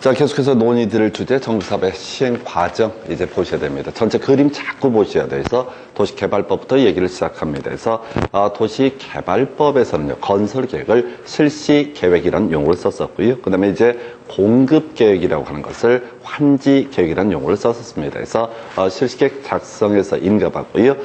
자, 계속해서 논의드릴 주제 정비사업의 시행 과정 이제 보셔야 됩니다. 전체 그림 자꾸 보셔야 돼서 도시개발법부터 얘기를 시작합니다. 그래서 도시개발법에서는요, 건설계획을 실시계획이라는 용어를 썼었고요. 그 다음에 이제 공급계획이라고 하는 것을 환지계획이라는 용어를 썼었습니다. 그래서 실시계획 작성에서 인가받고요.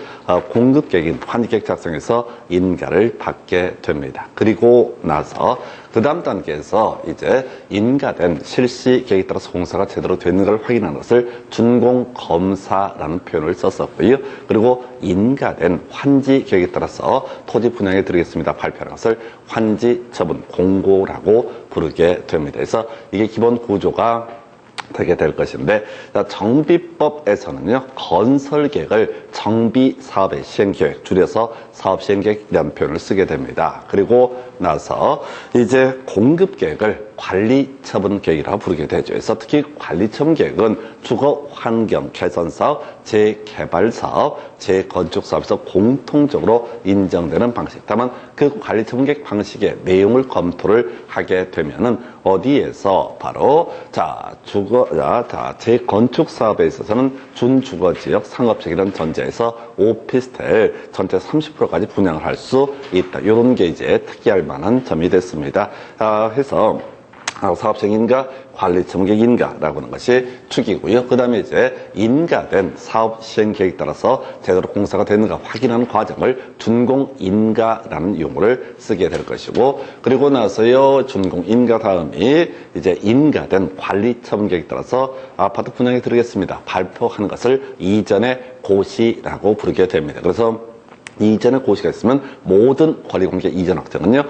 공급계획인 환지계획 작성에서 인가를 받게 됩니다. 그리고 나서 그 다음 단계에서 이제 인가된 실시계획에 따라서 공사가 제대로 됐는가를 확인하는 것을 준공검사라는 표현을 썼었고요. 그리고 인가된 환지계획에 따라서 토지 분양에 들어겠습니다 발표하는 것을 환지처분 공고라고 부르게 됩니다. 그래서 이게 기본 구조가 되게 될 것인데, 정비법에서는요, 건설계획을 정비사업의 시행계획, 줄여서 사업시행계획이라는 표현을 쓰게 됩니다. 그리고 나서 이제 공급계획을 관리처분계획이라고 부르게 되죠. 그래서 특히 관리처분계획은 주거환경 개선사업, 재개발사업, 재건축사업에서 공통적으로 인정되는 방식. 다만 그 관리처분계획 방식의 내용을 검토를 하게 되면은 어디에서 바로 재건축 사업에 있어서는 준주거지역 상업지역이라는 전제에서 오피스텔 전체 30%까지 분양을 할 수 있다. 이런 게 이제 특이할 만한 점이 됐습니다. 해서 사업시행인가, 관리처분계획인가라고 하는 것이 축이고요. 그 다음에 이제 인가된 사업시행계획에 따라서 제대로 공사가 되는가 확인하는 과정을 준공인가라는 용어를 쓰게 될 것이고, 그리고 나서요, 준공인가 다음이 이제 인가된 관리처분계획에 따라서 아파트 분양에 들어가겠습니다 발표하는 것을 이전의 고시라고 부르게 됩니다. 그래서 이전의 고시가 있으면 모든 권리공개 이전 확정은요,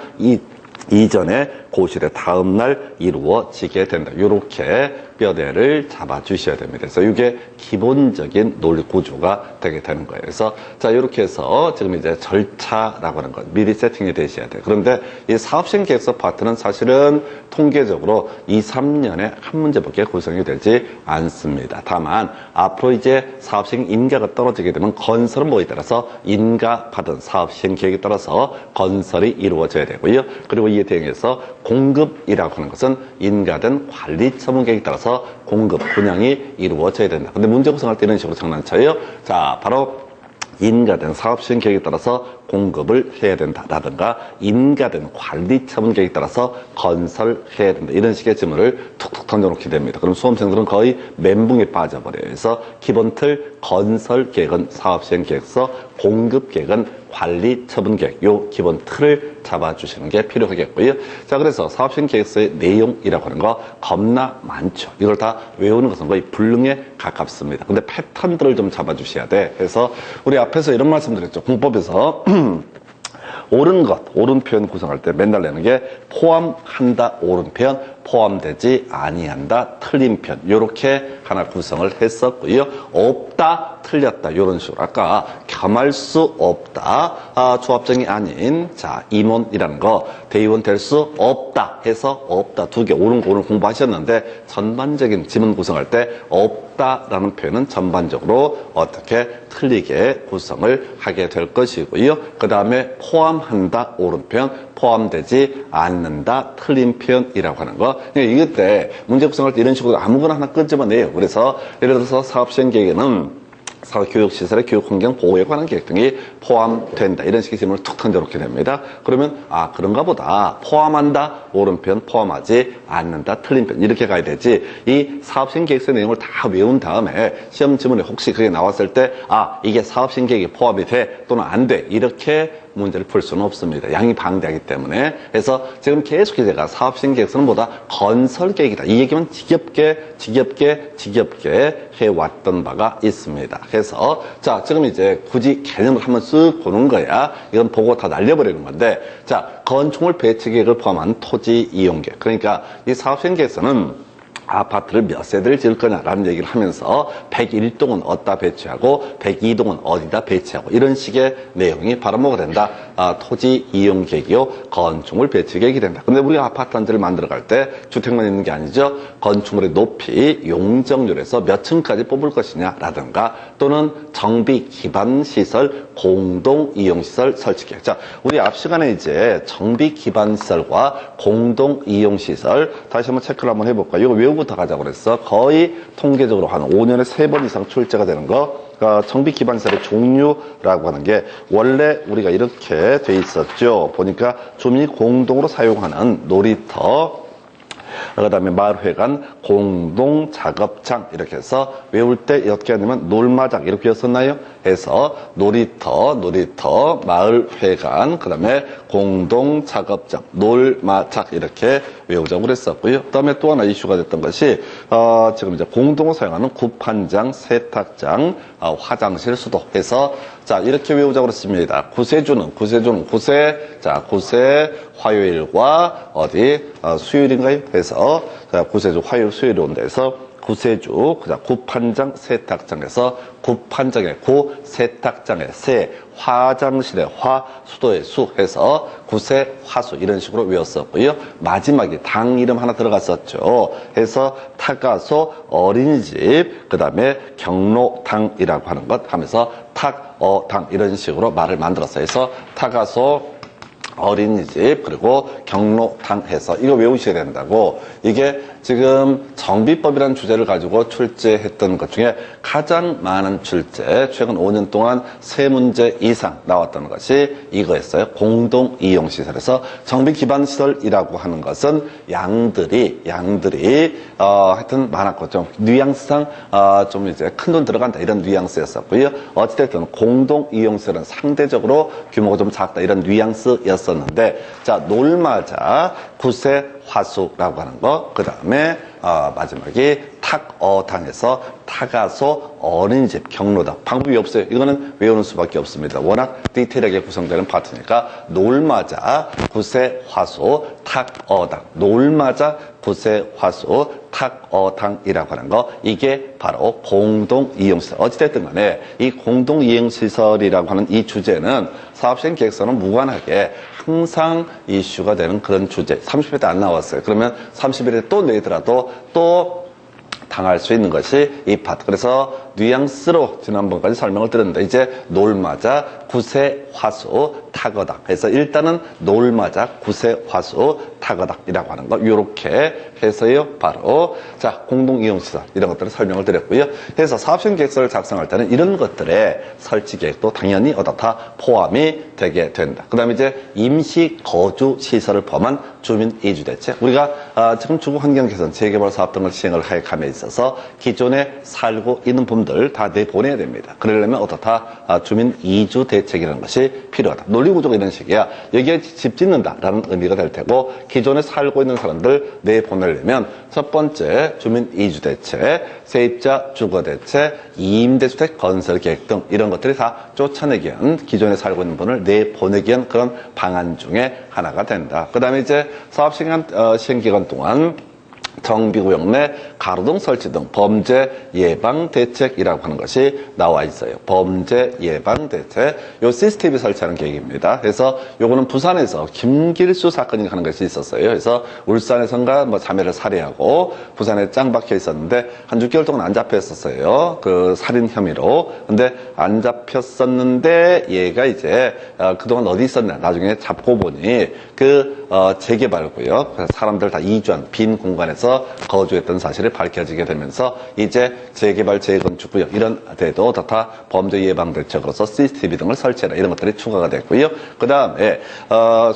이전에 고시의 다음날 이루어지게 된다. 이렇게 뼈대를 잡아주셔야 됩니다. 그래서 이게 기본적인 논리 구조가 되게 되는 거예요. 그래서 이렇게 해서 지금 이제 절차라고 하는 것 미리 세팅이 되셔야 돼요. 그런데 이 사업시행계획서 파트는 사실은 통계적으로 2, 3년에 한 문제밖에 구성이 되지 않습니다. 다만 앞으로 이제 사업시행 인가가 떨어지게 되면 건설은 뭐에 따라서 인가받은 사업시행계획에 따라서 건설이 이루어져야 되고요. 그리고 이에 대응해서 공급이라고 하는 것은 인가된 관리처분계획에 따라서 공급, 분양이 이루어져야 된다. 근데 문제 구성할 때 이런 식으로 장난쳐요. 바로 인가된 사업시행 계획에 따라서 공급을 해야 된다라든가 인가된 관리처분 계획에 따라서 건설해야 된다. 이런 식의 질문을 툭툭 던져놓게 됩니다. 그럼 수험생들은 거의 멘붕에 빠져버려요. 그래서 기본 틀 건설 계획은 사업시행 계획서, 공급 계획은 관리처분 계획, 요 기본 틀을 잡아주시는 게 필요하겠고요. 그래서 사업시행 계획서의 내용이라고 하는 거 겁나 많죠. 이걸 다 외우는 것은 거의 불능에 가깝습니다. 근데 패턴들을 좀 잡아주셔야 돼. 그래서 우리 앞에서 이런 말씀 드렸죠. 공법에서 옳은 것, 옳은 표현 구성할 때 맨날 내는 게 포함한다, 옳은 표현, 포함되지 아니한다, 틀린 표현. 요렇게 하나 구성을 했었고요. 없다, 틀렸다, 요런 식으로. 아까 겸할 수 없다, 조합정이 아닌, 임원이라는 거, 대의원 될 수 없다 해서 없다, 두 개, 옳은 거 오늘 공부하셨는데, 전반적인 지문 구성할 때 없다라는 표현은 전반적으로 어떻게 틀리게 구성을 하게 될 것이고요. 그 다음에 포함한다, 옳은 표현, 포함되지 않는다, 틀린 표현이라고 하는 거. 이것 때 문제 구성할 때 이런 식으로 아무거나 하나 끄집어내요. 그래서 예를 들어서 사업시행계획에는 교육시설의 교육환경 보호에 관한 계획 등이 포함된다. 이런 식의 질문을 툭 던져놓게 됩니다. 그러면 그런가 보다. 포함한다, 옳은 표현, 포함하지 않는다, 틀린 표현. 이렇게 가야 되지. 이 사업시행계획서 내용을 다 외운 다음에 시험 지문에 혹시 그게 나왔을 때 이게 사업시행계획에 포함이 돼 또는 안 돼. 이렇게 문제를 풀 수는 없습니다. 양이 방대하기 때문에. 그래서 지금 계속 제가 사업시행계획서는 보다 건설계획이다. 이 얘기만 지겹게 해왔던 바가 있습니다. 그래서 지금 이제 굳이 개념을 한번 쓱 보는 거야. 이건 보고 다 날려버리는 건데, 건축물 배치계획을 포함한 토지 이용계획. 그러니까 이 사업시행계획서는 아파트를 몇 세대를 지을 거냐라는 얘기를 하면서 101동은 어디다 배치하고 102동은 어디다 배치하고 이런 식의 내용이 바로 뭐가 된다? 토지 이용 계획이요, 건축물 배치 계획이 된다. 근데 우리가 아파트 한 채를 만들어갈 때 주택만 있는 게 아니죠. 건축물의 높이, 용적률에서 몇 층까지 뽑을 것이냐라든가 또는 정비 기반 시설, 공동 이용 시설 설치 계획. 우리 앞 시간에 이제 정비 기반 시설과 공동 이용 시설 다시 한번 체크를 한번 해볼까요? 이거 외우고 외우고 들어가자고 그랬어. 거의 통계적으로 한 5년에 3번 이상 출제가 되는 거. 정비 기반 시설의 종류라고 하는 게 원래 우리가 이렇게 돼 있었죠. 보니까 주민이 공동으로 사용하는 놀이터, 그다음에 마을회관, 공동작업장 이렇게 해서 외울 때 어떻게 하냐면 놀마장 이렇게 였었나요? 해서 놀이터, 마을회관, 그다음에 공동작업장, 놀마장 이렇게 외우자고 그랬었고요. 그다음에 또 하나 이슈가 됐던 것이 지금 이제 공동으로 사용하는 구판장, 세탁장, 화장실, 수도 해서 자 이렇게 외우자고 그랬습니다. 구세주는 구세 화요일과 수요일인가요? 해서 자, 구세주 화요일 수요일 온다 해서 구세주, 구판장, 세탁장에서 구판장의 구, 세탁장의 세, 화장실의 화, 수도의 수 해서 구세, 화수 이런 식으로 외웠었고요. 마지막에 당 이름 하나 들어갔었죠. 해서 타가소, 어린이집, 그 다음에 경로당이라고 하는 것 하면서 탁어당 이런 식으로 말을 만들었어요. 해서 타가소, 어린이집 그리고 경로당 해서 이거 외우셔야 된다고. 이게 지금 정비법이라는 주제를 가지고 출제했던 것 중에 가장 많은 출제, 최근 5년 동안 3문제 이상 나왔던 것이 이거였어요. 공동이용시설에서 정비기반시설이라고 하는 것은 양들이 하여튼 많았고 좀 뉘앙스상 좀 이제 큰돈 들어간다 이런 뉘앙스였었고요. 어찌됐든 공동이용시설은 상대적으로 규모가 좀 작다 이런 뉘앙스였었는데 자 놀마자 구세 화수라고 하는 거, 그 다음에 마지막에 탁어당에서 타가소, 어린이집, 경로당 방법이 없어요. 이거는 외우는 수밖에 없습니다. 워낙 디테일하게 구성되는 파트니까 놀마자, 구세, 화수, 탁어당, 놀마자, 구세, 화수, 탁어당이라고 하는 거 이게 바로 공동이용시설. 어찌됐든 간에 이 공동이용시설이라고 하는 이 주제는 사업시행 계획서는 무관하게 항상 이슈가 되는 그런 주제. 30회 때 안 나왔어요. 그러면 31회 또 내더라도 또 당할 수 있는 것이 이 파트. 그래서 뉘앙스로 지난번까지 설명을 드렸는데 이제 놀마자, 구세, 화수, 타거당 해서 일단은 놀마자, 구세, 화수, 타거당이라고 하는 거 이렇게 해서요 바로 자 공동이용시설 이런 것들을 설명을 드렸고요. 그래서 사업시행 계획서를 작성할 때는 이런 것들의 설치 계획도 당연히 다 포함이 되게 된다. 그 다음에 이제 임시 거주 시설을 포함한 주민 이주 대책. 우리가 지금 주거 환경 개선 재개발 사업 등을 시행을 할 감에 있어서 기존에 살고 있는 분들 다 내보내야 됩니다. 그러려면 어떻다? 주민 이주 대책이라는 것이 필요하다. 논리 구조가 이런 식이야. 여기에 집 짓는다라는 의미가 될 테고 기존에 살고 있는 사람들 내보내려면 첫 번째 주민 이주 대책, 세입자 주거 대책, 임대주택 건설 계획 등 이런 것들이 다 쫓아내기 위한 기존에 살고 있는 분을 내보내기 위한 그런 방안 중에 하나가 된다. 그 다음에 이제 사업 시행 기간 동안 정비구역 내 가로등 설치 등 범죄 예방 대책이라고 하는 것이 나와 있어요. 범죄 예방 대책. 요 CCTV 설치하는 계획입니다. 그래서 요거는 부산에서 김길수 사건이 하는 것이 있었어요. 그래서 울산에선가 뭐 자매를 살해하고 부산에 짱 박혀 있었는데 한 6개월 동안 안 잡혔었어요. 그 살인 혐의로. 근데 안 잡혔었는데 얘가 이제 그동안 어디 있었나 나중에 잡고 보니 재개발구역 사람들 다 이주한 빈 공간에서 거주했던 사실이 밝혀지게 되면서 이제 재개발 재건축 구역 이런 데도 다 범죄 예방 대책으로서 CCTV 등을 설치해라 이런 것들이 추가가 됐고요. 그 다음에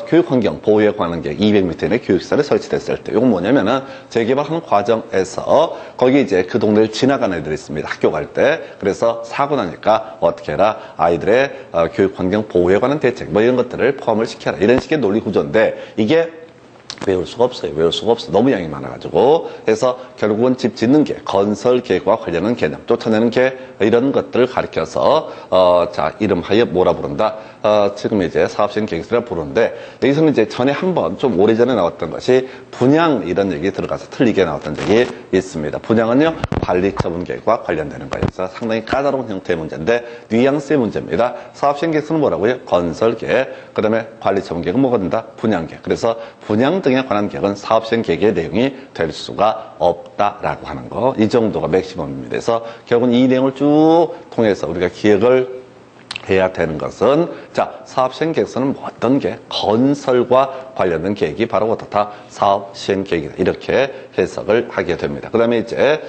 교육환경 보호에 관한 계획 200m 이내 교육시설이 설치됐을 때 이건 뭐냐면은 재개발하는 과정에서 거기 이제 그 동네를 지나가는 애들이 있습니다. 학교 갈 때. 그래서 사고 나니까 어떻게 해라 아이들의 교육환경 보호에 관한 대책 뭐 이런 것들을 포함을 시켜라 이런 식의 논리 구조인데 이게 외울 수가 없어요. 너무 양이 많아가지고. 그래서 결국은 집 짓는 게 건설 계획과 관련한 개념, 쫓아내는 게 이런 것들을 가리켜서 자 이름하여 뭐라 부른다? 지금 이제 사업시행 계획서라 부르는데 여기서는 이제 전에 한번 좀 오래전에 나왔던 것이 분양 이런 얘기 들어가서 틀리게 나왔던 적이 있습니다. 분양은요 관리처분 계획과 관련되는 거예요. 그래서 상당히 까다로운 형태의 문제인데 뉘앙스의 문제입니다. 사업시행 계획서는 뭐라고요? 건설 계획, 그 다음에 관리처분 계획은 뭐가 된다? 분양 계획. 그래서 분양 등에 관한 계획은 사업시행 계획의 내용이 될 수가 없다라고 하는 거. 이 정도가 맥시멈입니다. 그래서 결국은 이 내용을 쭉 통해서 우리가 기억을 해야 되는 것은 자 사업시행 계획서는 뭐 어떤 게 건설과 관련된 계획이 바로 어떻다? 사업 시행 계획이다. 이렇게 해석을 하게 됩니다. 그 다음에 이제,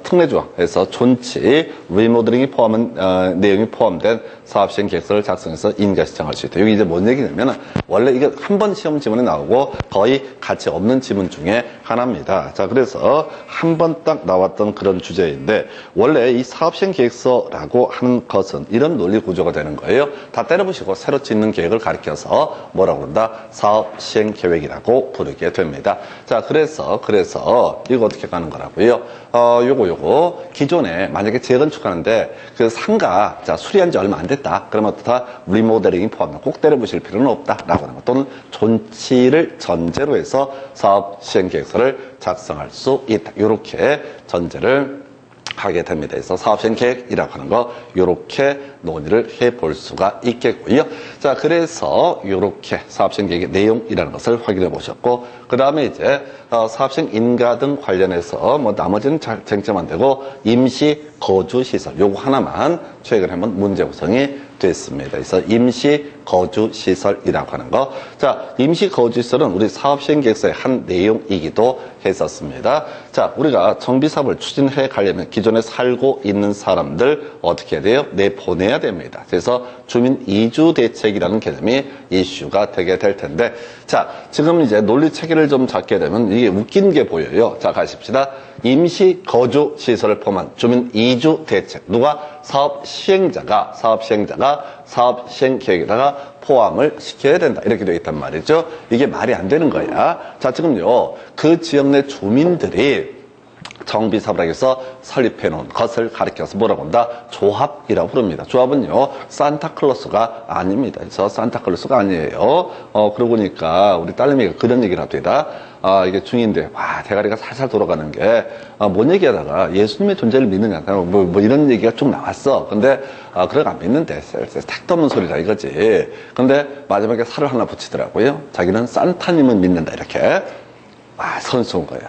특례조항에서 존치, 리모델링이 포함한, 내용이 포함된 사업 시행 계획서를 작성해서 인가 시청할 수 있다. 여기 이제 뭔 얘기냐면, 원래 이게 한 번 시험 지문에 나오고 거의 가치 없는 지문 중에 하나입니다. 자, 그래서 한 번 딱 나왔던 그런 주제인데, 원래 이 사업 시행 계획서라고 하는 것은 이런 논리 구조가 되는 거예요. 다 때려부시고 새로 짓는 계획을 가리켜서 뭐라고 그런다? 사업 시행 계획이라고 부르게 됩니다. 자, 그래서 이거 어떻게 가는 거라고요? 요거 기존에 만약에 재건축하는데 그 상가 자 수리한 지 얼마 안 됐다. 그러면 어떻다? 리모델링이 포함된 꼭 때려부실 필요는 없다라고 하는 것 또는 존치를 전제로 해서 사업 시행 계획서를 작성할 수 있다. 이렇게 전제를 하게 됩니다. 그래서 사업시행 계획이라고 하는 거 이렇게 논의를 해볼 수가 있겠고요. 자, 그래서 이렇게 사업시행 계획의 내용이라는 것을 확인해 보셨고, 그 다음에 이제 사업시행 인가 등 관련해서 뭐 나머지는 잘 쟁점 안 되고 임시 거주 시설 요거 하나만 최근에 한번 문제 구성이 됐습니다. 그래서 임시 거주 시설이라고 하는 거. 자, 임시 거주 시설은 우리 사업 시행 계획서의 한 내용이기도 했었습니다. 자, 우리가 정비 사업을 추진해 가려면 기존에 살고 있는 사람들 어떻게 해야 돼요? 내보내야 됩니다. 그래서 주민 이주 대책이라는 개념이 이슈가 되게 될 텐데, 자, 지금 이제 논리 체계를 좀 잡게 되면 이게 웃긴 게 보여요. 자, 가십시다. 임시 거주 시설을 포함한 주민 이주 대책. 누가? 사업 시행자가 사업 시행 계획에다가 포함을 시켜야 된다. 이렇게 되어 있단 말이죠. 이게 말이 안 되는 거야. 자, 지금요. 그 지역 내 주민들이 정비 사업을 하기 위해서 설립해 놓은 것을 가리켜서 뭐라고 한다? 조합이라고 부릅니다. 조합은요, 산타클로스가 아닙니다. 그래서 산타클로스가 아니에요. 그러고 보니까 우리 딸내미가 그런 얘기를 합니다. 이게 중인데, 와, 대가리가 살살 돌아가는 게, 뭔 얘기하다가 예수님의 존재를 믿느냐, 뭐 이런 얘기가 쭉 나왔어. 근데, 그래가 안 믿는데, 택도 없는 소리라 이거지. 근데 마지막에 살을 하나 붙이더라고요. 자기는 산타님을 믿는다, 이렇게. 와, 선수인 거야.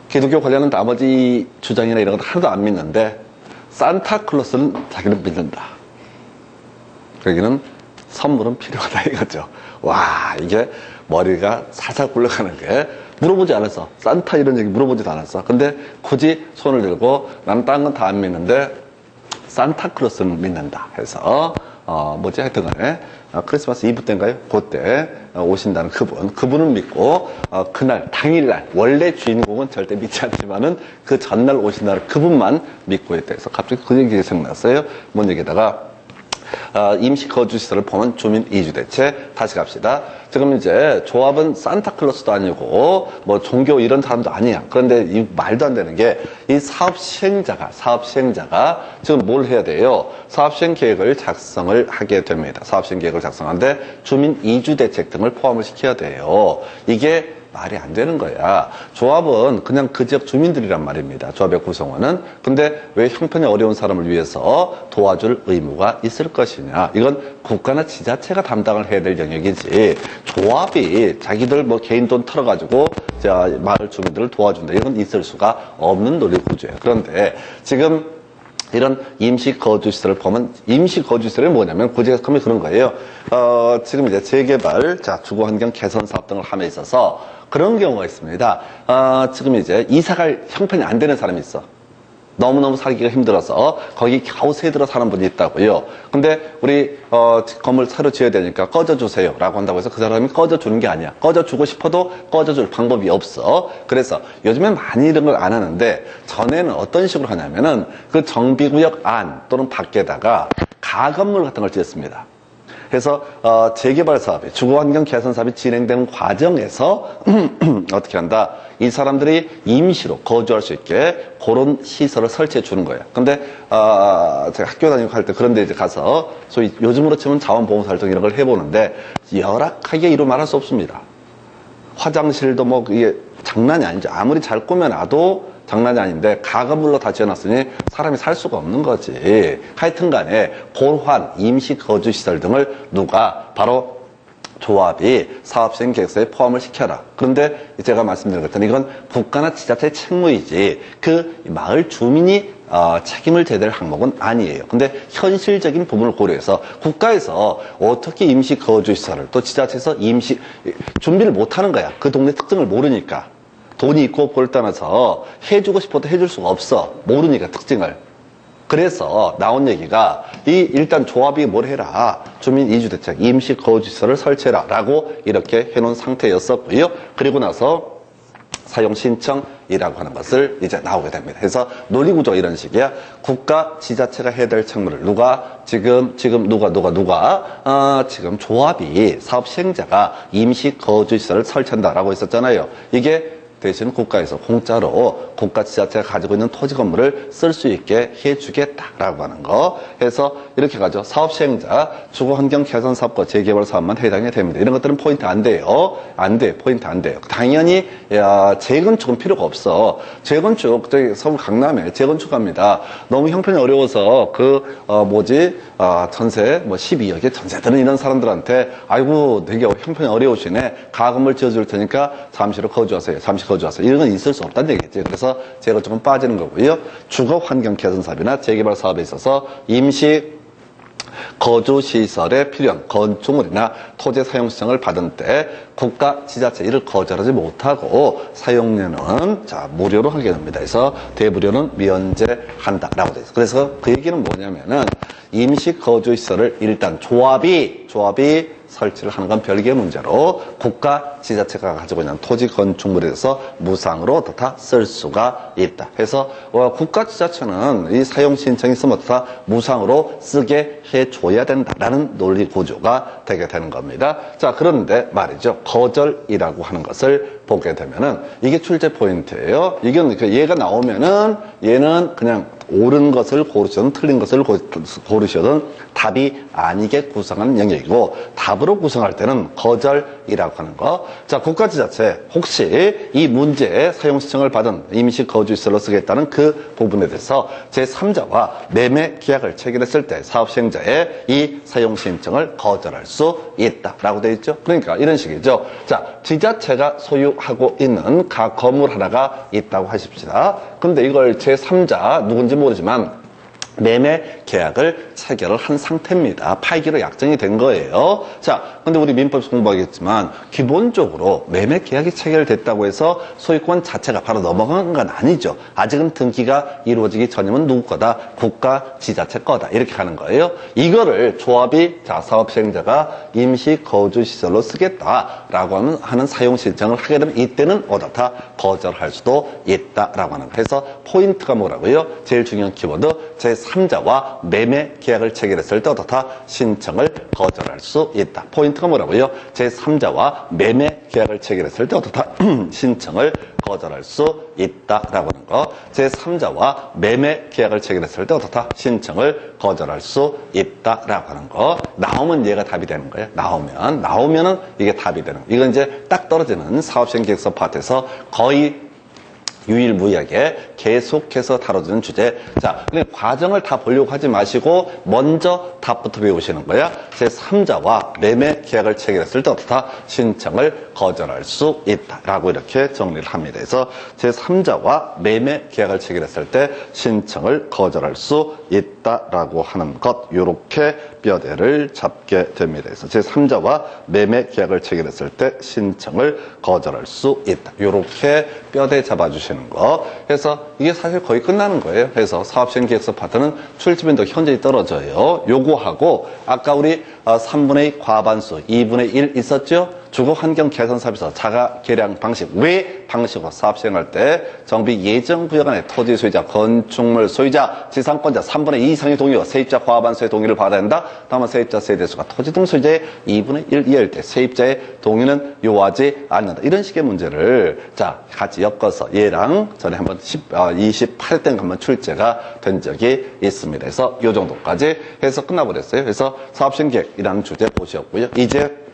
기독교 관련한 나머지 주장이나 이런 건 하나도 안 믿는데 산타클로스는 자기는 믿는다. 여기는 선물은 필요하다 이거죠. 와, 이게 머리가 살살 굴러가는 게 물어보지 않았어. 산타 이런 얘기 물어보지도 않았어. 근데 굳이 손을 들고 나는 딴 건 다 안 믿는데 산타클로스는 믿는다 해서 뭐지 하여튼 간에 크리스마스 이브 때인가요? 그때 오신다는 그분은 믿고 그날 당일날 원래 주인공은 절대 믿지 않지만은 그 전날 오신다는 그분만 믿고 있다 해서 갑자기 그 얘기가 생각났어요. 뭔 얘기다가 임시 거주시설을 포함한 주민 이주 대책. 다시 갑시다. 지금 이제 조합은 산타클로스도 아니고 뭐 종교 이런 사람도 아니야. 그런데 이 말도 안 되는 게 이 사업 시행자가 지금 뭘 해야 돼요? 사업 시행 계획을 작성을 하게 됩니다. 사업 시행 계획을 작성하는데 주민 이주 대책 등을 포함을 시켜야 돼요. 이게 말이 안 되는 거야. 조합은 그냥 그 지역 주민들이란 말입니다. 조합의 구성원은. 근데 왜 형편이 어려운 사람을 위해서 도와줄 의무가 있을 것이냐. 이건 국가나 지자체가 담당을 해야 될 영역이지. 조합이 자기들 뭐 개인 돈 털어가지고 마을 주민들을 도와준다. 이건 있을 수가 없는 논리 구조예요. 그런데 지금 이런 임시거주시설을 포함한 임시거주시설이 뭐냐면 구체적으로 그런 거예요. 지금 이제 재개발, 주거환경 개선 사업 등을 함에 있어서 그런 경우가 있습니다. 지금 이제 이사갈 형편이 안 되는 사람이 있어. 너무너무 살기가 힘들어서 거기 겨우 새들어 사는 분이 있다고요. 근데 우리 건물 새로 지어야 되니까 꺼져주세요 라고 한다고 해서 그 사람이 꺼져주는 게 아니야. 꺼져주고 싶어도 꺼져줄 방법이 없어. 그래서 요즘엔 많이 이런 걸 안 하는데 전에는 어떤 식으로 하냐면은 그 정비구역 안 또는 밖에다가 가건물 같은 걸 지었습니다. 그래서 재개발 사업이 주거환경 개선 사업이 진행되는 과정에서 어떻게 한다? 이 사람들이 임시로 거주할 수 있게 그런 시설을 설치해 주는 거예요. 근데 제가 학교 다니고 할 때 그런 데 이제 가서 소위 요즘으로 치면 자원보험사 활동 이런 걸 해보는데 열악하게 이루 말할 수 없습니다. 화장실도 뭐 이게 장난이 아니죠. 아무리 잘 꾸며놔도 장난이 아닌데 가건물로 다 지어놨으니 사람이 살 수가 없는 거지. 하여튼 간에 고르한 임시 거주시설 등을 누가 바로 조합이 사업시행 계획서에 포함을 시켜라. 그런데 제가 말씀드린 것처럼 이건 국가나 지자체의 책무이지 그 마을 주민이 책임을 져야 될 항목은 아니에요. 근데 현실적인 부분을 고려해서 국가에서 어떻게 임시 거주시설을 또 지자체에서 준비를 못하는 거야. 그 동네 특징을 모르니까. 돈이 있고 없고를 떠나서 해주고 싶어도 해줄 수가 없어. 모르니까 특징을. 그래서 나온 얘기가 일단 조합이 뭘 해라. 주민 이주대책 임시 거주시설을 설치해라 라고 이렇게 해놓은 상태였었고요. 그리고 나서 사용 신청이라고 하는 것을 이제 나오게 됩니다. 그래서 논리구조가 이런 식이야. 국가 지자체가 해야 될 책무를 지금 조합이 사업 시행자가 임시 거주시설을 설치한다라고 했었잖아요. 이게 대신 국가에서 공짜로 국가 지자체가 가지고 있는 토지 건물을 쓸 수 있게 해주겠다라고 하는 거. 해서 이렇게 가죠. 사업 시행자 주거환경 개선 사업과 재개발 사업만 해당이 됩니다. 이런 것들은 포인트 안 돼요. 안 돼. 포인트 안 돼요. 당연히 재건축은 필요가 없어. 재건축 저기 서울 강남에 재건축합니다. 너무 형편이 어려워서 전세 12억에 전세 드는 이런 사람들한테 아이고 되게 형편이 어려우시네. 가건물 지어줄 테니까 잠시로 거주하세요. 이런 건 있을 수 없다는 얘기겠지. 그래서 재건축은 빠지는 거고요. 주거 환경 개선 사업이나 재개발 사업에 있어서 임시 거주시설에 필요한 건축물이나 토지 사용 신청을 받은 때 국가 지자체 이를 거절하지 못하고 사용료는 무료로 하게 됩니다. 그래서 대부료는 면제한다라고 되어 있어요. 그래서 그 얘기는 뭐냐면은 임시 거주시설을 일단 조합이 설치를 하는 건 별개의 문제로 국가 지자체가 가지고 있는 토지 건축물에 대해서 무상으로 다 쓸 수가 있다. 그래서 국가 지자체는 이 사용 신청이 있으면 다 무상으로 쓰게 해줘야 된다라는 논리 구조가 되게 되는 겁니다. 자, 그런데 말이죠. 거절이라고 하는 것을 보게 되면은 이게 출제 포인트예요. 이건 얘가 나오면은 얘는 그냥 옳은 것을 고르시든 틀린 것을 고르시든 답이 아니게 구성하는 영역이고 답으로 구성할 때는 거절이라고 하는 거. 자, 국가지자체 혹시 이 문제에 사용 신청을 받은 임시 거주시설로 쓰겠다는 그 부분에 대해서 제3자와 매매 계약을 체결했을 때 사업 시행자의 이 사용 신청을 거절할 수 있다라고 되어 있죠. 그러니까 이런 식이죠. 자, 지자체가 소유하고 있는 각 건물 하나가 있다고 하십시다. 근데 이걸 제3자 누군지 모르지만 매매 계약을 체결을 한 상태입니다. 팔기로 약정이 된 거예요. 자, 근데 우리 민법에서 공부하겠지만 기본적으로 매매 계약이 체결됐다고 해서 소유권 자체가 바로 넘어간 건 아니죠. 아직은 등기가 이루어지기 전이면 누구 거다? 국가 지자체 거다. 이렇게 가는 거예요. 이거를 조합이 사업 시행자가 임시 거주 시설로 쓰겠다라고 하는 사용 신청을 하게 되면 이때는 어떻다? 거절할 수도 있다라고 하는 거예요. 그래서 포인트가 뭐라고요? 제일 중요한 키워드 제3자와 매매 계약을 체결했을 때 어떻다? 신청을 거절할 수 있다. 포인트가 뭐라고요? 제3자와 매매 계약을 체결했을 때 어떻다? 신청을 거절할 수 있다라고 하는 거. 제3자와 매매 계약을 체결했을 때 어떻다? 신청을 거절할 수 있다라고 하는 거. 나오면 얘가 답이 되는 거예요. 나오면은 이게 답이 되는 거예요. 이건 이제 딱 떨어지는 사업시행계획서 파트에서 거의 유일무이하게 계속해서 다뤄지는 주제. 자, 그러니까 과정을 다 보려고 하지 마시고 먼저 답부터 배우시는 거야. 제3자와 매매 계약을 체결했을 때 어떻다? 신청을 거절할 수 있다라고 이렇게 정리를 합니다. 그래서 제3자와 매매 계약을 체결했을 때 신청을 거절할 수 있다라고 하는 것, 요렇게 뼈대를 잡게 됩니다. 그래서 제3자와 매매 계약을 체결했을 때 신청을 거절할 수 있다. 요렇게 뼈대 잡아주시는 거. 그래서 이게 사실 거의 끝나는 거예요. 그래서 사업시행계획서 파트는 출제빈도 현저히 떨어져요. 요거하고 아까 우리 3분의 과반수, 2분의 1 있었죠? 주거환경 개선 사업에서 자가 계량 방식, 왜 방식으로 사업 시행할 때 정비 예정 구역 안에 토지 소유자, 건축물 소유자, 지상권자 3분의 2 이상의 동의와 세입자 과반수의 동의를 받아야 한다. 다만 세입자 세대수가 토지 등 소유자의 2분의 1 이하일 때 세입자의 동의는 요하지 않는다. 이런 식의 문제를 같이 엮어서 얘랑 전에 한번 28등 한번 출제가 된 적이 있습니다. 그래서 요 정도까지 해서 끝나버렸어요. 그래서 사업시행계획이라는 주제 보셨고요. 이제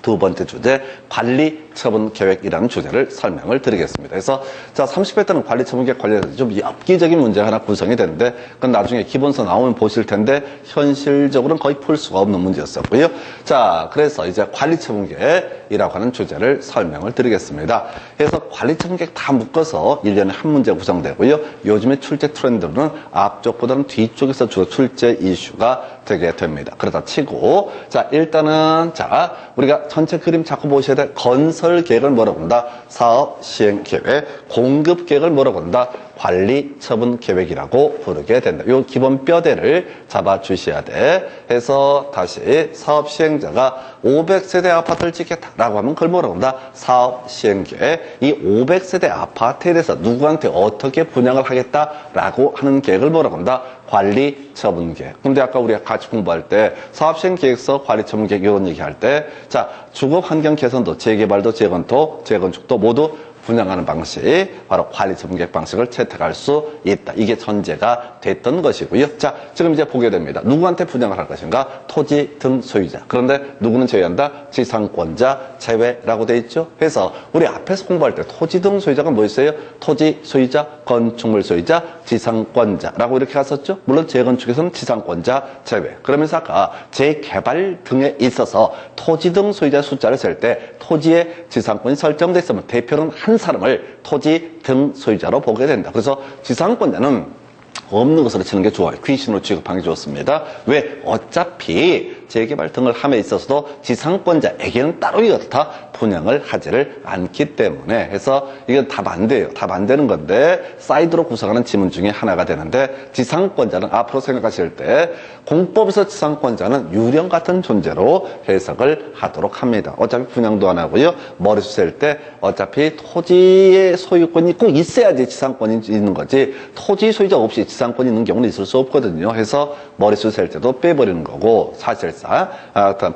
두 번째 주제, 관리처분계획이라는 주제를 설명을 드리겠습니다. 그래서 30회 때는 관리처분계획 관련해서 좀 엽기적인 문제가 하나 구성이 되는데 그건 나중에 기본서 나오면 보실 텐데 현실적으로는 거의 풀 수가 없는 문제였었고요. 자, 그래서 이제 관리처분계획 계획이라고 하는 주제를 설명을 드리겠습니다. 그래서 관리청객 다 묶어서 1년에 한 문제 구성되고요. 요즘에 출제 트렌드는 앞쪽보다는 뒤쪽에서 주로 출제 이슈가 되게 됩니다. 그러다 치고, 자, 일단은, 자, 우리가 전체 그림 자꾸 보셔야 될 건설 계획을 뭐라고 한다? 사업 시행 계획, 공급 계획을 뭐라고 한다? 관리 처분 계획이라고 부르게 된다. 요 기본 뼈대를 잡아 주셔야 돼. 해서 다시 사업 시행자가 500세대 아파트를 짓겠다라고 하면 그걸 뭐라고 한다? 사업 시행 계획. 이 500세대 아파트에 대해서 누구한테 어떻게 분양을 하겠다라고 하는 계획을 뭐라고 한다? 관리 처분 계획. 근데 아까 우리가 같이 공부할 때 사업 시행 계획서 관리 처분 계획 이런 얘기할 때, 자, 주거 환경 개선도 재개발도 재건도 재건축도 모두 분양하는 방식, 바로 관리 처분 계획 방식을 채택할 수 있다. 이게 전제가 됐던 것이고요. 자, 지금 이제 보게 됩니다. 누구한테 분양을 할 것인가? 토지 등 소유자. 그런데 누구는 제외한다? 지상권자 제외라고 돼 있죠. 그래서 우리 앞에서 공부할 때 토지 등 소유자가 뭐 있어요? 토지 소유자, 건축물 소유자, 지상권자라고 이렇게 갔었죠. 물론 재건축에서는 지상권자 제외. 그러면서 아까 재개발 등에 있어서 토지 등 소유자 숫자를 셀 때 토지의 지상권이 설정돼 있으면 대표는 한 사람을 토지 등 소유자로 보게 된다. 그래서 지상권자는 없는 것으로 치는 게 좋아요. 귀신으로 취급하는 게 좋습니다. 왜? 어차피 재개발 등을 함에 있어서도 지상권자에게는 따로 이렇다 분양을 하지를 않기 때문에 해서 이건 다 반대예요. 다 반대는 건데 사이드로 구성하는 지문 중에 하나가 되는데 지상권자는 앞으로 생각하실 때 공법에서 지상권자는 유령 같은 존재로 해석을 하도록 합니다. 어차피 분양도 안 하고요. 머리수 셀 때 어차피 토지의 소유권이 꼭 있어야지 지상권이 있는 거지 토지 소유자 없이 지상권이 있는 경우는 있을 수 없거든요. 해서 머리수 셀 때도 빼버리는 거고 사실상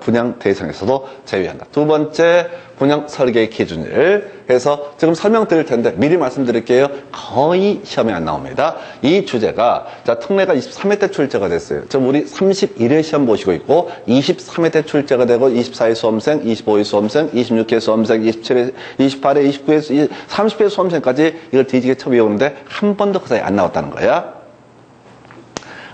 분양 대상에서도 제외한다. 두 번째 분양 설계 기준을 해서 지금 설명드릴 텐데 미리 말씀드릴게요. 거의 시험에 안 나옵니다. 이 주제가 자 특례가 23회 때 출제가 됐어요. 지금 우리 31회 시험 보시고 있고 23회 때 출제가 되고 24회 수험생, 25회 수험생, 26회 수험생, 27회, 28회, 29회, 30회 수험생까지 이걸 뒤지게 처음 외우는데 한 번도 그 사이에 안 나왔다는 거야.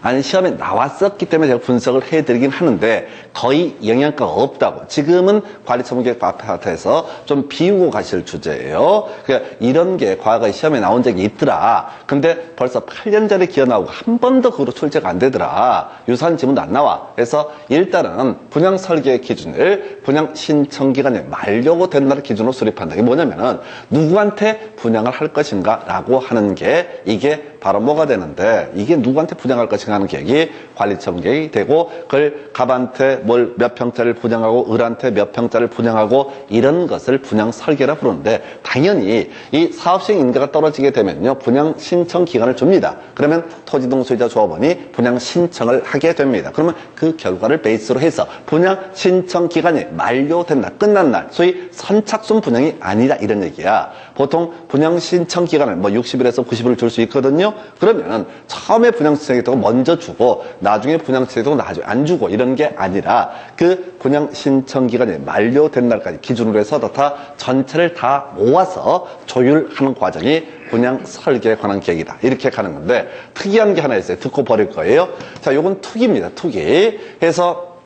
아니 시험에 나왔었기 때문에 제가 분석을 해드리긴 하는데 거의 영향가가 없다고. 지금은 관리처분계획 아파트에서 좀 비우고 가실 주제예요. 그러니까 이런 게 과거에 시험에 나온 적이 있더라. 근데 벌써 8년 전에 기어 나오고 한 번도 그로 출제가 안 되더라. 유사한 지문도 안 나와. 그래서 일단은 분양 설계 기준을 분양 신청 기간에 만료된 날 기준으로 수립한다. 이게 뭐냐면은 누구한테 분양을 할 것인가 라고 하는 게 이게 바로 뭐가 되는데 이게 누구한테 분양할 것인가 하는 계획이 관리처분 계획이 되고 그걸 갑한테 뭘 몇 평짜리를 분양하고 을한테 몇 평짜리를 분양하고 이런 것을 분양 설계라 부르는데 당연히 이 사업시행 인가가 떨어지게 되면요 분양 신청 기간을 줍니다. 그러면 토지등 소유자 조합원이 분양 신청을 하게 됩니다. 그러면 그 결과를 베이스로 해서 분양 신청 기간이 만료된 날 끝난 날 소위 선착순 분양이 아니라 이런 얘기야. 보통 분양 신청 기간을 뭐 60일에서 90일을 줄 수 있거든요. 그러면 처음에 분양 신청했다고 먼저 주고 나중에 분양 신청했다고 나중에 안 주고 이런 게 아니라 그 분양 신청 기간이 만료된 날까지 기준으로 해서 다 전체를 다 모아서 조율하는 과정이 분양 설계에 관한 계획이다. 이렇게 가는 건데 특이한 게 하나 있어요. 듣고 버릴 거예요. 자, 요건 투기입니다. 투기. 해서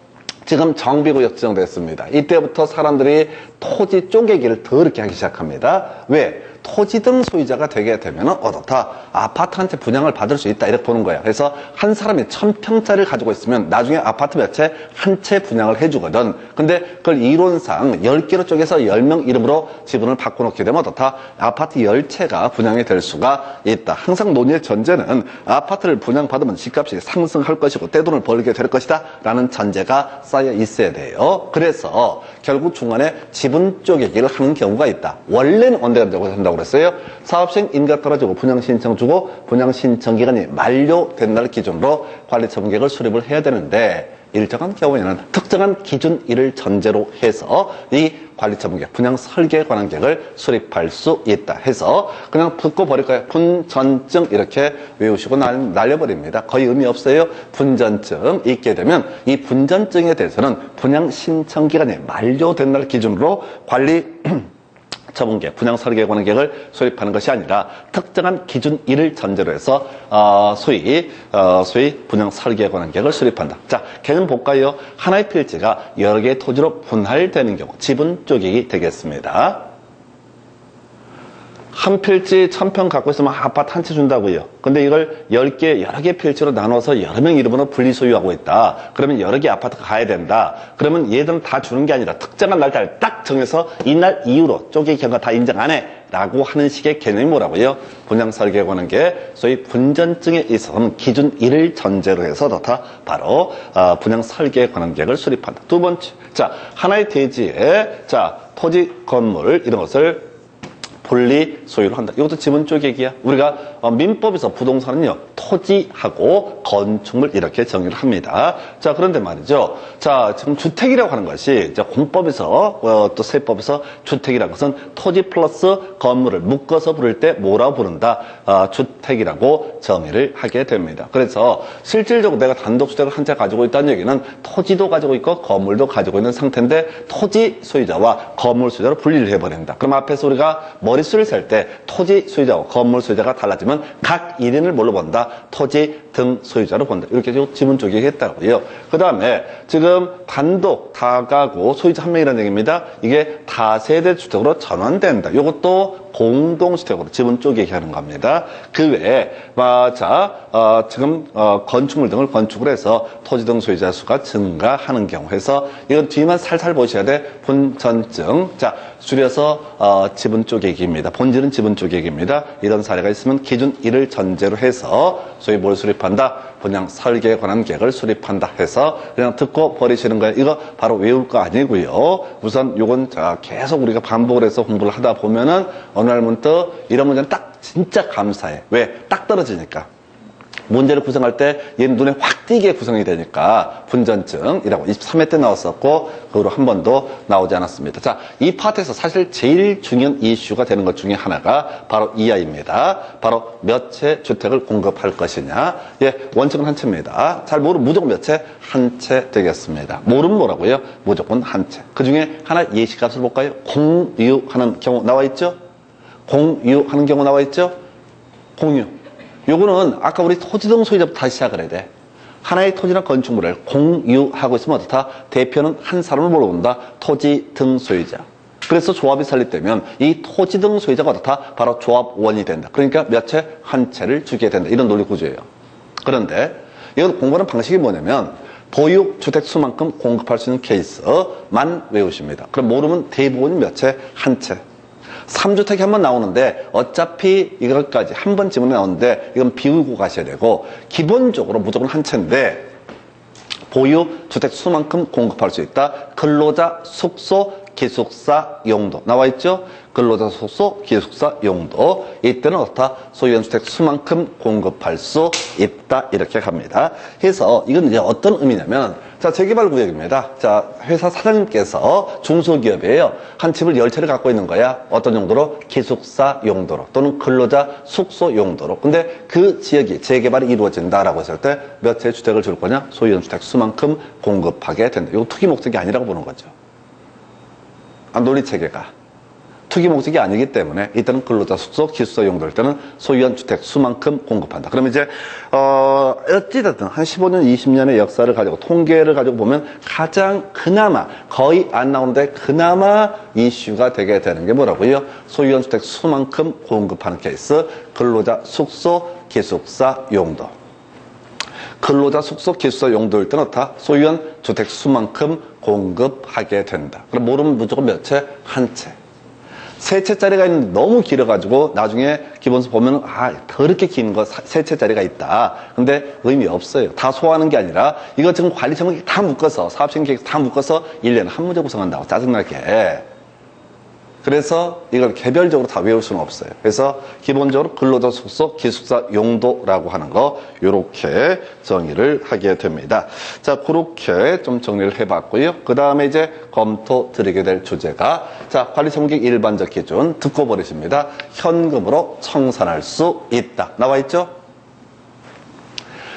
지금 정비구역 지정됐습니다. 이때부터 사람들이 토지 쪼개기를 더럽게 하기 시작합니다. 왜? 토지 등 소유자가 되게 되면 어떻다? 아파트한테 분양을 받을 수 있다. 이렇게 보는 거야. 그래서 한 사람이 1000평짜리를 가지고 있으면 나중에 아파트 몇 채? 한 채 분양을 해주거든. 근데 그걸 이론상 10개로 쪼개서 10명 이름으로 지분을 바꿔놓게 되면 어떻다? 아파트 10채가 분양이 될 수가 있다. 항상 논의의 전제는 아파트를 분양받으면 집값이 상승할 것이고 떼돈을 벌게 될 것이다. 라는 전제가 쌓여 있어야 돼요. 그래서 결국 중간에 지분 쪼개기를 하는 경우가 있다. 원래는 언제가 된다고 그랬어요? 사업시행 인가 떨어지고 분양 신청 주고 분양 신청 기간이 만료된 날 기준으로 관리처분 계획을 수립을 해야 되는데 일정한 경우에는 특정한 기준일을 전제로 해서 이 관리처분 계획, 분양 설계에 관한 계획을 수립할 수 있다 해서 그냥 듣고 버릴 거예요. 분전증 이렇게 외우시고 날려버립니다. 거의 의미 없어요. 분전증 있게 되면 이 분전증에 대해서는 분양 신청 기간이 만료된 날 기준으로 관리 처분계획, 분양 설계에 관한 계획을 수립하는 것이 아니라 특정한 기준 1을 전제로 해서 소위 분양 설계에 관한 계획을 수립한다. 자, 개념 볼까요? 하나의 필지가 여러 개의 토지로 분할되는 경우 지분 쪼개기 되겠습니다. 한 필지 1000평 갖고 있으면 아파트 한 채 준다고요. 근데 이걸 10개, 여러 개 필지로 나눠서 여러 명 이름으로 분리 소유하고 있다. 그러면 여러 개 아파트가 가야 된다. 그러면 얘들은 다 주는 게 아니라 특정한 날짜를 딱 정해서 이날 이후로 쪼개기 경과 다 인정 안 해. 라고 하는 식의 개념이 뭐라고요? 분양 설계에 관한 게 소위 분전증에 있어서는 기준 1을 전제로 해서 다 바로 분양 설계에 관한 계획을 수립한다. 두 번째, 자, 하나의 대지에 자, 토지, 건물 이런 것을 분리 소유를 한다. 이것도 지분 쪼개기야. 우리가 민법에서 부동산은요, 토지하고 건축물 이렇게 정의를 합니다. 자, 그런데 말이죠. 자, 지금 주택이라고 하는 것이 이제 공법에서 또 세법에서 주택이라는 것은 토지 플러스 건물을 묶어서 부를 때 뭐라고 부른다? 주택이라고 정의를 하게 됩니다. 그래서 실질적으로 내가 단독주택을 한 채 가지고 있다는 얘기는 토지도 가지고 있고 건물도 가지고 있는 상태인데 토지 소유자와 건물 소유자로 분리를 해버린다. 그럼 앞에서 우리가 머릿수를 셀 때 토지 소유자와 건물 소유자가 달라지면 각 1인을 뭘로 본다? 토지 등 소유자로 본다. 이렇게 지분 쪼개기 했다고요. 그 다음에 지금 단독, 다가구, 소유자 한 명이라는 얘기입니다. 이게 다세대 주택으로 전환된다. 이것도 공동주택으로 지분 쪼개기 하는 겁니다. 그 외에 지금 건축물 등을 건축을 해서 토지 등 소유자 수가 증가하는 경우 해서 이건 뒤만 살살 보셔야 돼. 분전증. 자, 줄여서 지분 쪼개기입니다. 본질은 지분 쪼개기입니다. 이런 사례가 있으면 기준 1을 전제로 해서 소위 뭘 수립한다? 분양 설계에 관한 계획을 수립한다 해서 그냥 듣고 버리시는 거예요. 이거 바로 외울 거 아니고요. 우선 요건 계속 우리가 반복을 해서 공부를 하다 보면은 어느 날 문득 이런 문제는 딱 진짜 감사해. 왜? 딱 떨어지니까. 문제를 구성할 때 얘는 눈에 확 띄게 구성이 되니까 분전증이라고 23회 때 나왔었고 그 후로 한 번도 나오지 않았습니다. 자, 이 파트에서 사실 제일 중요한 이슈가 되는 것 중에 하나가 바로 이하입니다. 바로 몇 채 주택을 공급할 것이냐. 예, 원칙은 한 채입니다. 잘 모르면 무조건 몇 채? 한 채 되겠습니다. 모르면 뭐라고요? 무조건 한 채. 그 중에 하나 예시값을 볼까요? 공유하는 경우 나와 있죠? 공유하는 경우 나와 있죠? 공유. 요거는 아까 우리 토지 등 소유자부터 다시 시작을 해야 돼. 하나의 토지나 건축물을 공유하고 있으면 어떻다? 대표는 한 사람을 물어본다. 토지 등 소유자. 그래서 조합이 설립되면 이 토지 등 소유자가 어떻다? 바로 조합원이 된다. 그러니까 몇 채? 한 채를 주게 된다. 이런 논리 구조예요. 그런데 이건 공부하는 방식이 뭐냐면 보유 주택 수만큼 공급할 수 있는 케이스만 외우십니다. 그럼 모르면 대부분 몇 채? 한 채. 3주택이 한 번 나오는데 어차피 이것까지 한 번 지문에 나오는데 이건 비우고 가셔야 되고 기본적으로 무조건 한 채인데 보유 주택 수만큼 공급할 수 있다. 근로자 숙소 기숙사 용도 나와 있죠? 근로자 숙소 기숙사 용도 이때는 어떻다? 소유한 주택 수만큼 공급할 수 있다 이렇게 갑니다. 그래서 이건 이제 어떤 의미냐면 자, 재개발 구역입니다. 자, 회사 사장님께서 중소기업이에요. 한 집을 10채를 갖고 있는 거야. 어떤 용도로? 기숙사 용도로 또는 근로자 숙소 용도로. 근데 그 지역이 재개발이 이루어진다라고 했을 때 몇 채 주택을 줄 거냐? 소유한 주택 수만큼 공급하게 된다. 이거 투기 목적이 아니라고 보는 거죠. 논리 체계가. 투기 목적이 아니기 때문에 이때는 근로자 숙소, 기숙사 용도일 때는 소유한 주택 수만큼 공급한다. 그러면 이제 어찌됐든 한 15년, 20년의 역사를 가지고 통계를 가지고 보면 가장 그나마 거의 안 나오는데 그나마 이슈가 되게 되는 게 뭐라고요? 소유한 주택 수만큼 공급하는 케이스, 근로자 숙소, 기숙사 용도. 근로자 숙소 기숙사 용도일 때는 어떻다? 소유한 주택 수만큼 공급하게 된다. 그럼 모르면 무조건 몇 채? 한 채. 세 채짜리가 있는데 너무 길어가지고 나중에 기본서 보면 더럽게 긴 거 세 채짜리가 있다. 근데 의미 없어요. 다 소화하는 게 아니라 이거 지금 관리 전문기 다 묶어서 사업시행 계획 다 묶어서 1년에 한 문제 구성한다고 짜증나게. 그래서 이걸 개별적으로 다 외울 수는 없어요. 그래서 기본적으로 근로자 숙소 기숙사 용도라고 하는 거 요렇게 정의를 하게 됩니다. 자, 그렇게 좀 정리를 해봤고요. 그 다음에 이제 검토 드리게 될 주제가 자, 관리청객 일반적 기준 듣고 버리십니다. 현금으로 청산할 수 있다. 나와 있죠?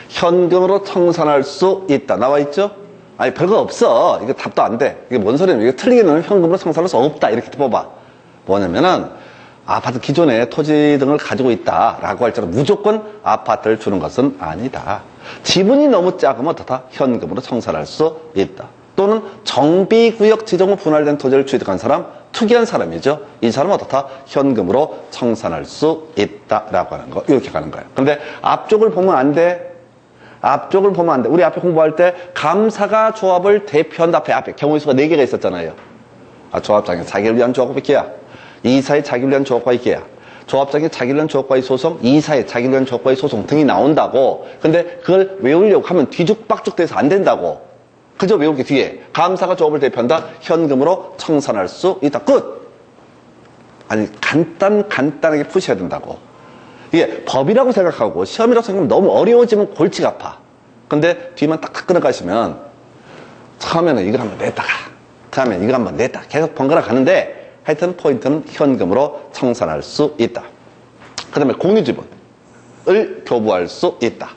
현금으로 청산할 수 있다. 나와 있죠? 아니 별거 없어. 이거 답도 안 돼. 이게 뭔 소리냐면 이거 틀리게 넣으면 현금으로 청산할 수 없다. 이렇게 뽑아. 뭐냐면은 아파트 기존에 토지 등을 가지고 있다라고 할지라도 무조건 아파트를 주는 것은 아니다. 지분이 너무 작으면 어떻다? 현금으로 청산할 수 있다. 또는 정비구역 지정으로 분할된 토지를 취득한 사람, 투기한 사람이죠. 이 사람은 어떻다? 현금으로 청산할 수 있다라고 하는 거. 이렇게 가는 거예요. 근데 앞쪽을 보면 안 돼. 앞쪽을 보면 안 돼. 우리 앞에 공부할 때 감사가 조합을 대표한다. 앞에 경우의 수가 4개가 있었잖아요. 조합장에 자기를 위한 조합과 기야. 이사의 자기를 위한 조합과의 기야. 조합장의 자기를 위한 조합과의 소송, 이사의 자기를 위한 조합과의 소송 등이 나온다고. 근데 그걸 외우려고 하면 뒤죽박죽 돼서 안 된다고. 그저 외우기 뒤에 감사가 조합을 대표한다. 현금으로 청산할 수 있다. 끝. 아니 간단하게 푸셔야 된다고. 이게 법이라고 생각하고 시험이라고 생각하면 너무 어려워지면 골치가 아파. 근데 뒤만 딱딱 끊어가시면 처음에는 이걸 한번 냈다가 다음에 이걸 한번 냈다가 계속 번갈아 가는데 하여튼 포인트는 현금으로 청산할 수 있다. 그 다음에 공유지분을 교부할 수 있다.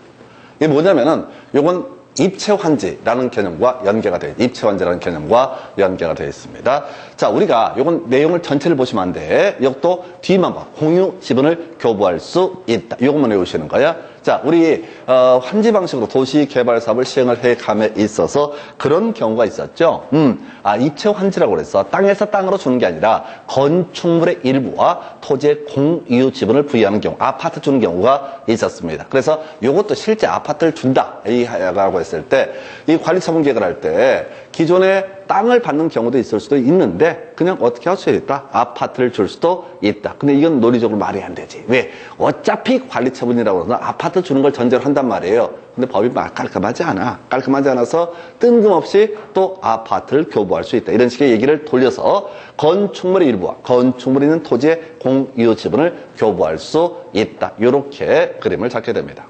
이게 뭐냐면은 요건 입체환지라는 개념과 연계가 되어 입체환지라는 개념과 연계가 되어 있습니다. 자, 우리가 요건 내용을 전체를 보시면 안 돼. 이것도 뒤만 봐. 공유 지분을 교부할 수 있다. 요것만 외우시는 거야. 자, 우리 환지 방식으로 도시 개발 사업을 시행을 해 감에 있어서 그런 경우가 있었죠. 입체 환지라고 그랬어. 땅에서 땅으로 주는 게 아니라 건축물의 일부와 토지의 공유 지분을 부여하는 경우, 아파트 주는 경우가 있었습니다. 그래서 이것도 실제 아파트를 준다라고 했을 때 이 관리처분 계획을 할 때 기존에 땅을 받는 경우도 있을 수도 있는데 그냥 어떻게 할 수 있다? 아파트를 줄 수도 있다. 근데 이건 논리적으로 말이 안 되지. 왜? 어차피 관리처분이라고 그러나 아파트 주는 걸 전제로 한단 말이에요. 근데 법이 깔끔하지 않아. 깔끔하지 않아서 뜬금없이 또 아파트를 교부할 수 있다. 이런 식의 얘기를 돌려서 건축물의 일부와 건축물이 있는 토지의 공유 지분을 교부할 수 있다. 이렇게 그림을 잡게 됩니다.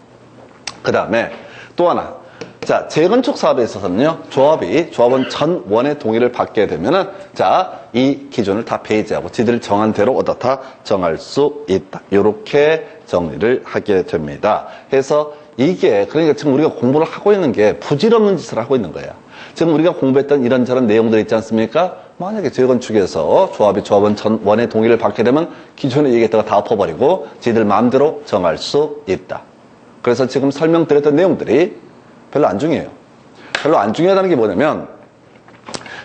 그 다음에 또 하나. 자, 재건축 사업에 있어서는요, 조합은 전원의 동의를 받게 되면은, 자, 이 기준을 다 폐지하고 지들 정한 대로 어떻다 정할 수 있다. 이렇게 정리를 하게 됩니다. 그래서 이게, 그러니까 지금 우리가 공부를 하고 있는 게 부질없는 짓을 하고 있는 거야. 지금 우리가 공부했던 이런저런 내용들 있지 않습니까? 만약에 재건축에서 조합은 전원의 동의를 받게 되면 기존에 얘기했다가 다 엎어버리고 지들 마음대로 정할 수 있다. 그래서 지금 설명드렸던 내용들이 별로 안 중요해요. 별로 안 중요하다는 게 뭐냐면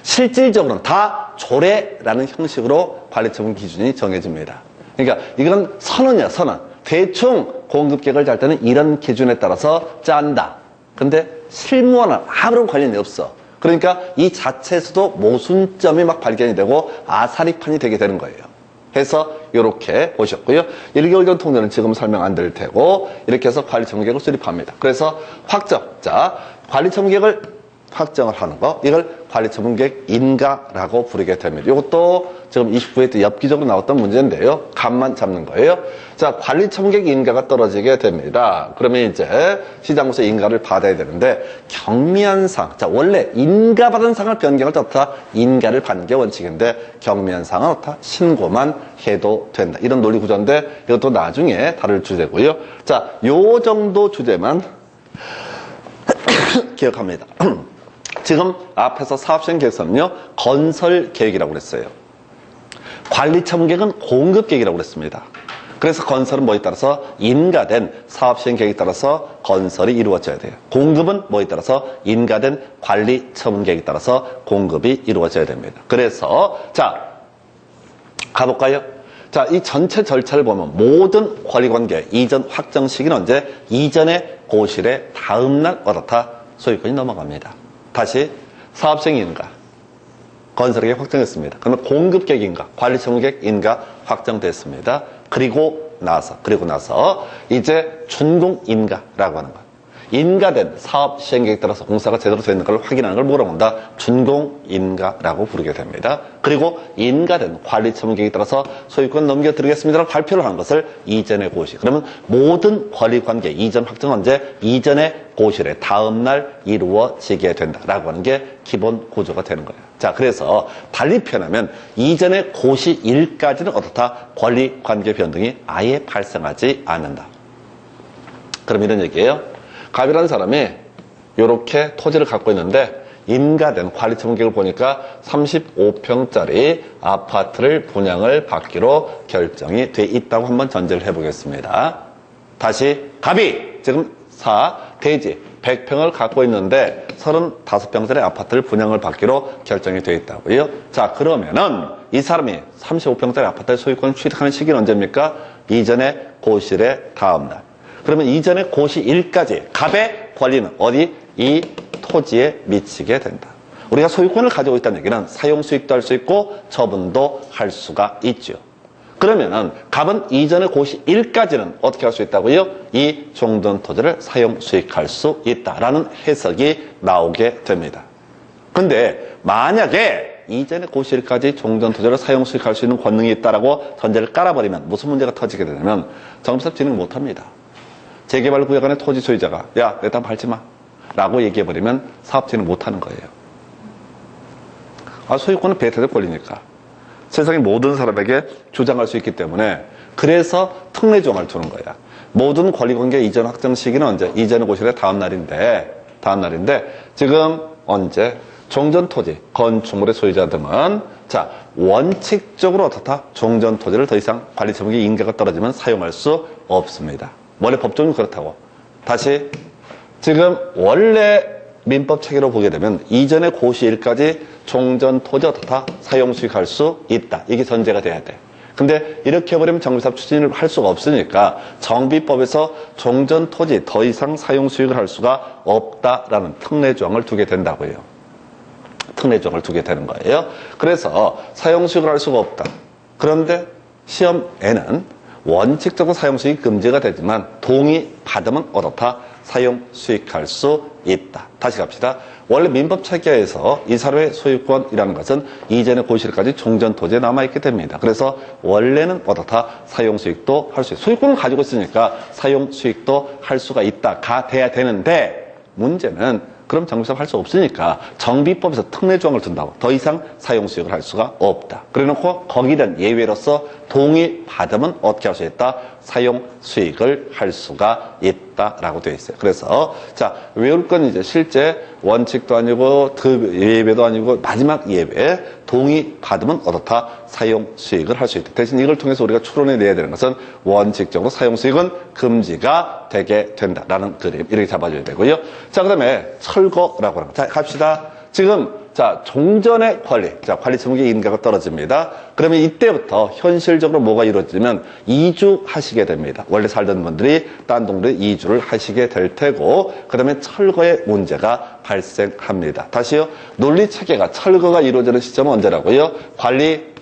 실질적으로는 다 조례라는 형식으로 관리처분 기준이 정해집니다. 그러니까 이건 선언이야, 선언. 대충 공급계획을 짤 때는 이런 기준에 따라서 짠다. 근데 실무와는 아무런 관련이 없어. 그러니까 이 자체에서도 모순점이 막 발견이 되고 아사리판이 되게 되는 거예요. 해서 이렇게 보셨고요. 1개월 전 통계는 지금 설명 안 드릴 테고 이렇게 해서 관리처분 계획을 수립합니다. 그래서 확정, 자, 관리처분 계획을 확정을 하는 거, 이걸 관리처분 계획 인가라고 부르게 됩니다. 이것도 지금 29회 때 엽기적으로 나왔던 문제인데요. 감만 잡는 거예요. 자, 관리처분 계획 인가가 떨어지게 됩니다. 그러면 이제 시장부서 인가를 받아야 되는데 경미한 상, 자, 원래 인가받은 상을 변경할 때 어떻다? 인가를 받는 게 원칙인데 경미한 상은 어떻다? 신고만 해도 된다. 이런 논리 구조인데 이것도 나중에 다룰 주제고요. 자, 요 정도 주제만 기억합니다. 지금 앞에서 사업시행 계획서는요, 건설 계획이라고 그랬어요. 관리처분 계획은 공급 계획이라고 그랬습니다. 그래서 건설은 뭐에 따라서 인가된 사업시행 계획에 따라서 건설이 이루어져야 돼요. 공급은 뭐에 따라서 인가된 관리처분 계획에 따라서 공급이 이루어져야 됩니다. 그래서 자, 가볼까요? 자, 이 전체 절차를 보면 모든 권리관계 이전 확정 시기는 언제? 이전의 고실의 다음날 어떻다? 소유권이 넘어갑니다. 다시 사업시행 인가, 건설계획 확정했습니다. 그러면 공급계획 인가, 관리처분계획 인가 확정됐습니다. 그리고 나서 이제 준공 인가라고 하는 거. 인가된 사업 시행계획에 따라서 공사가 제대로 되는 걸 확인하는 걸 뭐라고 한다? 준공 인가라고 부르게 됩니다. 그리고 인가된 관리처분 계획에 따라서 소유권 넘겨드리겠습니다라고 발표를 하는 것을 이전의 고실. 그러면 모든 권리관계 이전 확정 언제? 이전의 고실의 다음날 이루어지게 된다라고 하는 게 기본 구조가 되는 거예요. 자, 그래서 달리 표현하면 이전의 고시일까지는 어떻다? 권리관계 변동이 아예 발생하지 않는다. 그럼 이런 얘기예요. 갑이라는 사람이 이렇게 토지를 갖고 있는데 인가된 관리처분 계획을 보니까 35평짜리 아파트를 분양을 받기로 결정이 돼 있다고 한번 전제를 해보겠습니다. 다시 갑이 지금 4, 대지 100평을 갖고 있는데 35평짜리 아파트를 분양을 받기로 결정이 돼 있다고요. 자, 그러면은 이 사람이 35평짜리 아파트의 소유권을 취득하는 시기는 언제입니까? 이전의 고실의 다음날. 그러면 이전의 고시일까지 갑의 권리는 어디? 이 토지에 미치게 된다. 우리가 소유권을 가지고 있다는 얘기는 사용수익도 할 수 있고 처분도 할 수가 있죠. 그러면은 갑은 이전의 고시일까지는 어떻게 할 수 있다고요? 이 종전 토지를 사용수익할 수 있다라는 해석이 나오게 됩니다. 근데 만약에 이전의 고시일까지 종전 토지를 사용수익할 수 있는 권능이 있다라고 전제를 깔아버리면 무슨 문제가 터지게 되냐면 정비사업 진행 못합니다. 재개발 구역 안에 토지 소유자가 야, 내 땅 밟지 마 라고 얘기해버리면 사업 진행 못하는 거예요. 소유권은 배타적 권리니까 세상의 모든 사람에게 주장할 수 있기 때문에 그래서 특례조항을 두는 거야. 모든 권리관계 이전 확정 시기는 언제? 이전의 고실의 다음 날인데 지금 언제? 종전토지, 건축물의 소유자 등은 자 원칙적으로 어떻다? 종전토지를 더 이상 관리처분기 인가가 떨어지면 사용할 수 없습니다. 원래 법조는 그렇다고. 다시 지금 원래 민법 체계로 보게 되면 이전의 고시일까지 종전토지 어떻다? 사용수익할 수 있다. 이게 전제가 돼야 돼. 근데 이렇게 해버리면 정비사업 추진을 할 수가 없으니까 정비법에서 종전토지 더 이상 사용수익을 할 수가 없다라는 특례조항을 두게 된다고요. 특례조항을 두게 되는 거예요. 그래서 사용수익을 할 수가 없다. 그런데 시험에는 원칙적으로 사용수익이 금지가 되지만 동의 받으면 어떻다? 사용수익할 수 있다. 다시 갑시다. 원래 민법체계에서 이 사료의 소유권이라는 것은 이전의 고시일까지 종전토지에 남아있게 됩니다. 그래서 원래는 어떻다? 사용수익도 할 수 있다. 소유권을 가지고 있으니까 사용수익도 할 수가 있다가 돼야 되는데 문제는 그럼 정비사업 할 수 없으니까 정비법에서 특례조항을 둔다고 더 이상 사용수익을 할 수가 없다. 그래놓고 거기에 대한 예외로서 동의 받으면 어떻게 할 수 있다? 사용수익을 할 수가 있다라고 되어 있어요. 그래서 자 외울 건 이제 실제 원칙도 아니고 예외도 아니고 마지막 예외 동의 받으면 어떻다? 사용수익을 할 수 있다. 대신 이걸 통해서 우리가 추론해내야 되는 것은 원칙적으로 사용수익은 금지가 되게 된다라는 그림 이렇게 잡아줘야 되고요. 자 그다음에 철거라고 합니다. 자 갑시다. 지금 자 종전의 관리, 자 관리처분기 인가가 떨어집니다. 그러면 이때부터 현실적으로 뭐가 이루어지면 이주하시게 됩니다. 원래 살던 분들이 딴 동네에 이주를 하시게 될 테고 그 다음에 철거의 문제가 발생합니다. 다시요. 논리체계가 철거가 이루어지는 시점은 언제라고요? 관리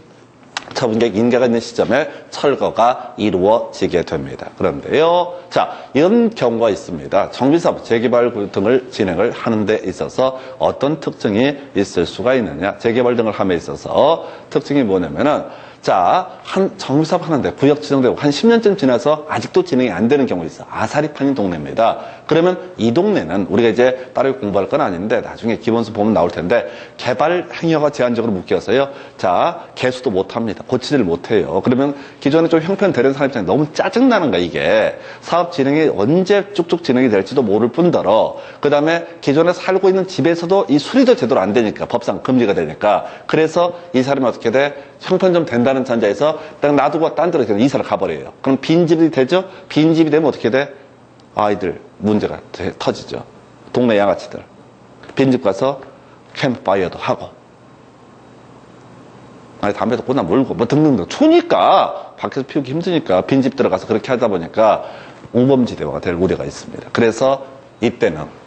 처분계획 인가가 있는 시점에 철거가 이루어지게 됩니다. 그런데요, 자 이런 경우가 있습니다. 정비사업, 재개발 등을 진행을 하는 데 있어서 어떤 특징이 있을 수가 있느냐? 재개발 등을 함에 있어서 특징이 뭐냐면은 자, 한 정비사업 하는데 구역 지정되고 한 10년쯤 지나서 아직도 진행이 안 되는 경우가 있어. 아사리 파는 동네입니다. 그러면 이 동네는 우리가 이제 따로 공부할 건 아닌데 나중에 기본서 보면 나올 텐데 개발 행위가 제한적으로 묶여서요. 자, 개수도 못 합니다. 고치지를 못 해요. 그러면 기존에 좀 형편되는 사람 입장에 너무 짜증나는 거야, 이게. 사업 진행이 언제 쭉쭉 진행이 될지도 모를 뿐더러 그 다음에 기존에 살고 있는 집에서도 이 수리도 제대로 안 되니까 법상 금지가 되니까 그래서 이 사람이 어떻게 돼? 형편 좀 된다는 전자에서 딱 놔두고 딴 데로 이사를 가버려요. 그럼 빈집이 되죠? 빈집이 되면 어떻게 돼? 아이들 문제가 터지죠. 동네 양아치들. 빈집 가서 캠프파이어도 하고 아니 담배도 꼬나 물고 뭐 등등등 추우니까 밖에서 피우기 힘드니까 빈집 들어가서 그렇게 하다 보니까 우범지대화가 될 우려가 있습니다. 그래서 이때는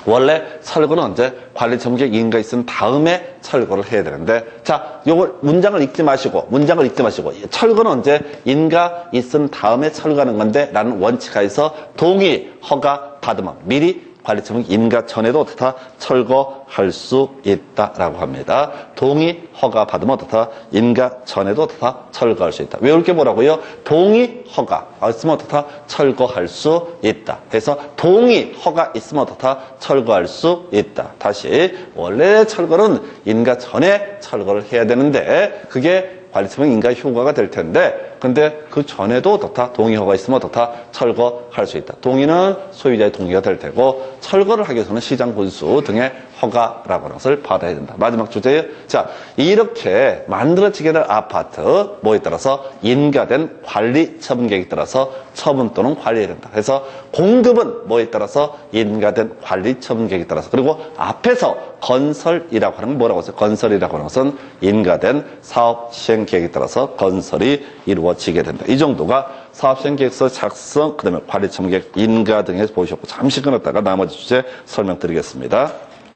원래 철거는 언제? 관리처분계획 인가 있은 다음에 철거를 해야 되는데 자, 요걸 문장을 읽지 마시고 철거는 언제? 인가 있은 다음에 철거하는 건데 라는 원칙하에서 동의, 허가 받으면 미리 관리처분계획 인가 전에도 어떻다? 철거할 수 있다라고 합니다. 동의, 허가 받으면 어떻다? 인가 전에도 어떻다? 철거할 수 있다. 외울 게 뭐라고요? 동의, 허가 있으면 어떻다? 철거할 수 있다. 그래서 동의, 허가 있으면 어떻다? 철거할 수 있다. 다시 원래 철거는 인가 전에 철거를 해야 되는데 그게 관리처분계획 인가 효과가 될 텐데 근데 그 전에도 어떻다? 동의허가 있으면 어떻다? 철거할 수 있다. 동의는 소유자의 동의가 될 테고 철거를 하기 위해서는 시장 군수 등의 허가라고 하는 것을 받아야 된다. 마지막 주제예요. 자, 이렇게 만들어지게 될 아파트 뭐에 따라서 인가된 관리 처분 계획에 따라서 처분 또는 관리해야 된다. 그래서 공급은 뭐에 따라서 인가된 관리 처분 계획에 따라서 그리고 앞에서 건설이라고 하는 건 뭐라고 했어요? 건설이라고 하는 것은 인가된 사업 시행 계획에 따라서 건설이 이루어지게 된다. 이 정도가 사업 시행 계획서 작성, 그다음에 관리 처분 계획 인가 등에서 보셨고 잠시 끊었다가 나머지 주제 설명드리겠습니다.